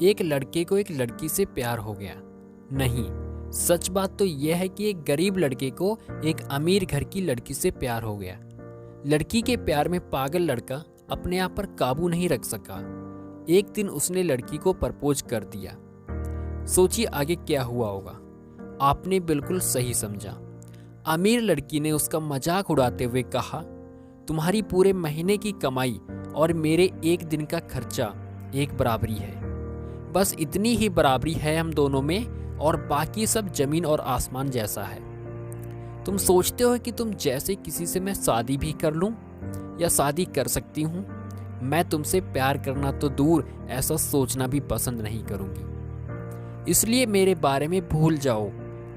एक लड़के को एक लड़की से प्यार हो गया। नहीं, सच बात तो यह है कि एक गरीब लड़के को एक अमीर घर की लड़की से प्यार हो गया। लड़की के प्यार में पागल लड़का अपने आप पर काबू नहीं रख सका। एक दिन उसने लड़की को प्रपोज कर दिया। सोचिए आगे क्या हुआ होगा। आपने बिल्कुल सही समझा। अमीर लड़की ने उसका मजाक उड़ाते हुए कहा, तुम्हारी पूरे महीने की कमाई और मेरे एक दिन का खर्चा एक बराबरी है। बस इतनी ही बराबरी है हम दोनों में, और बाकी सब जमीन और आसमान जैसा है। तुम सोचते हो कि तुम जैसे किसी से मैं शादी भी कर लूं या शादी कर सकती हूं? मैं तुमसे प्यार करना तो दूर, ऐसा सोचना भी पसंद नहीं करूंगी। इसलिए मेरे बारे में भूल जाओ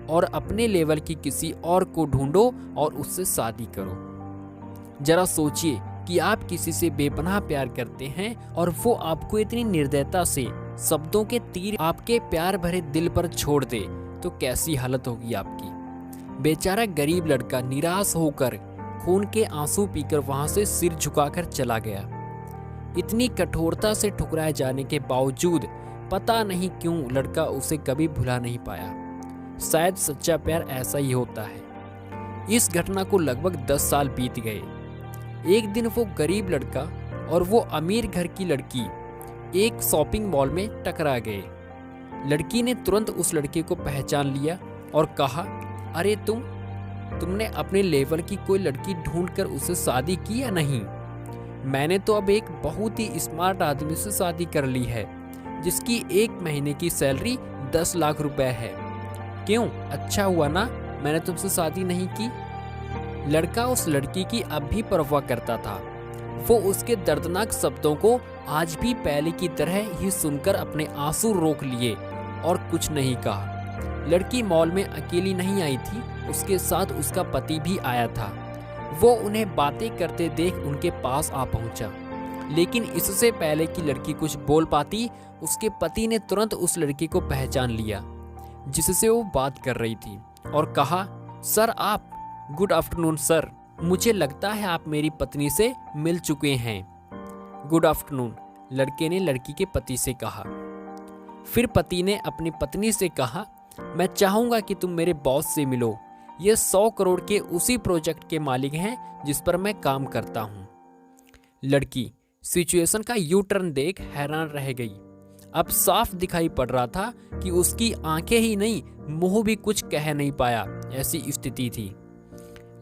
और अपने लेवल की किसी और को ढूंढो और उससे शादी करो। जरा सोचिए कि आप किसी से बेपनाह प्यार करते हैं और वो आपको इतनी निर्दयता से शब्दों के तीर आपके प्यार भरे दिल पर छोड़ दे, तो कैसी हालत होगी आपकी। बेचारा गरीब लड़का निराश होकर खून के आंसू पीकर वहां से सिर झुकाकर चला गया। इतनी कठोरता से ठुकराए जाने के बावजूद पता नहीं क्यों लड़का उसे कभी भुला नहीं पाया। शायद सच्चा प्यार ऐसा ही होता है। इस घटना को लगभग 10 साल बीत गए। एक दिन वो गरीब लड़का और वो अमीर घर की लड़की एक शॉपिंग मॉल में टकरा गए। लड़की ने तुरंत उस लड़के को पहचान लिया और कहा, अरे तुमने अपने लेवल की कोई लड़की ढूंढकर उससे शादी की या नहीं? मैंने तो अब एक बहुत ही स्मार्ट आदमी से शादी कर ली है, जिसकी एक महीने की सैलरी 10 लाख रुपए है। क्यों, अच्छा हुआ ना मैंने तुमसे शादी नहीं की? लड़का उस लड़की की अब भी परवाह करता था। वो उसके दर्दनाक शब्दों को आज भी पहले की तरह ही सुनकर अपने आंसू रोक लिए और कुछ नहीं कहा। लड़की मॉल में अकेली नहीं आई थी, उसके साथ उसका पति भी आया था। वो उन्हें बातें करते देख उनके पास आ पहुंचा, लेकिन इससे पहले कि लड़की कुछ बोल पाती, उसके पति ने तुरंत उस लड़की को पहचान लिया जिससे वो बात कर रही थी और कहा, सर आप, गुड आफ्टरनून सर, मुझे लगता है आप मेरी पत्नी से मिल चुके हैं। गुड आफ्टरनून, लड़के ने लड़की के पति से कहा। फिर पति ने अपनी पत्नी से कहा, मैं चाहूंगा कि तुम मेरे बॉस से मिलो। ये 100 करोड़ के उसी प्रोजेक्ट के मालिक हैं जिस पर मैं काम करता हूँ। लड़की सिचुएशन का यू टर्न देख हैरान रह गई। अब साफ दिखाई पड़ रहा था कि उसकी आंखें ही नहीं, मुंह भी कुछ कह नहीं पाया, ऐसी स्थिति थी।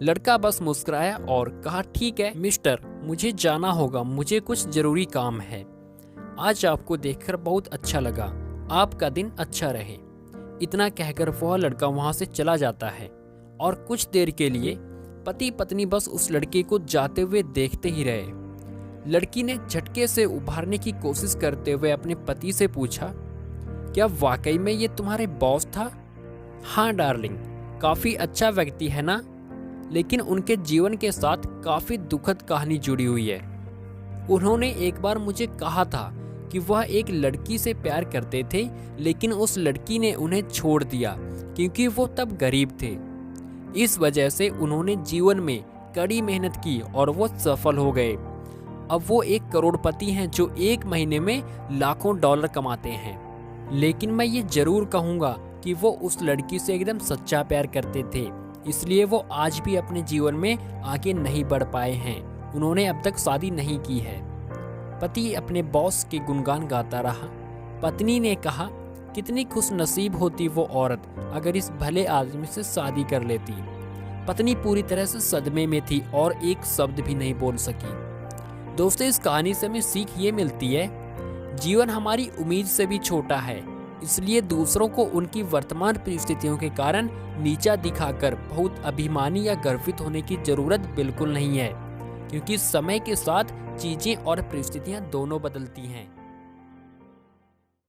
लड़का बस मुस्कुराया और कहा, ठीक है मिस्टर, मुझे जाना होगा, मुझे कुछ जरूरी काम है। आज आपको देखकर बहुत अच्छा लगा, आपका दिन अच्छा रहे। इतना कहकर वह लड़का वहां से चला जाता है और कुछ देर के लिए पति पत्नी बस उस लड़के को जाते हुए देखते ही रहे। लड़की ने झटके से उभारने की कोशिश करते हुए अपने पति से पूछा, क्या वाकई में ये तुम्हारे बॉस था? हाँ डार्लिंग, काफी अच्छा व्यक्ति है ना, लेकिन उनके जीवन के साथ काफी दुखद कहानी जुड़ी हुई है। उन्होंने एक बार मुझे कहा था कि वह एक लड़की से प्यार करते थे, लेकिन उस लड़की ने उन्हें छोड़ दिया क्योंकि वो तब गरीब थे। इस वजह से उन्होंने जीवन में कड़ी मेहनत की और वो सफल हो गए। अब वो एक करोड़पति हैं जो एक महीने में लाखों डॉलर कमाते हैं। लेकिन मैं ये जरूर कहूँगा कि वो उस लड़की से एकदम सच्चा प्यार करते थे, इसलिए वो आज भी अपने जीवन में आगे नहीं बढ़ पाए हैं। उन्होंने अब तक शादी नहीं की है। पति अपने बॉस के गुणगान गाता रहा। पत्नी ने कहा, कितनी खुश नसीब होती वो औरत अगर इस भले आदमी से शादी कर लेती। पत्नी पूरी तरह से सदमे में थी और एक शब्द भी नहीं बोल सकी। दोस्तों, इस कहानी से हमें सीख ये मिलती है, जीवन हमारी उम्मीद से भी छोटा है, इसलिए दूसरों को उनकी वर्तमान परिस्थितियों के कारण नीचा दिखाकर बहुत अभिमानी या गर्वित होने की जरूरत बिल्कुल नहीं है, क्योंकि समय के साथ चीजें और परिस्थितियां दोनों बदलती हैं।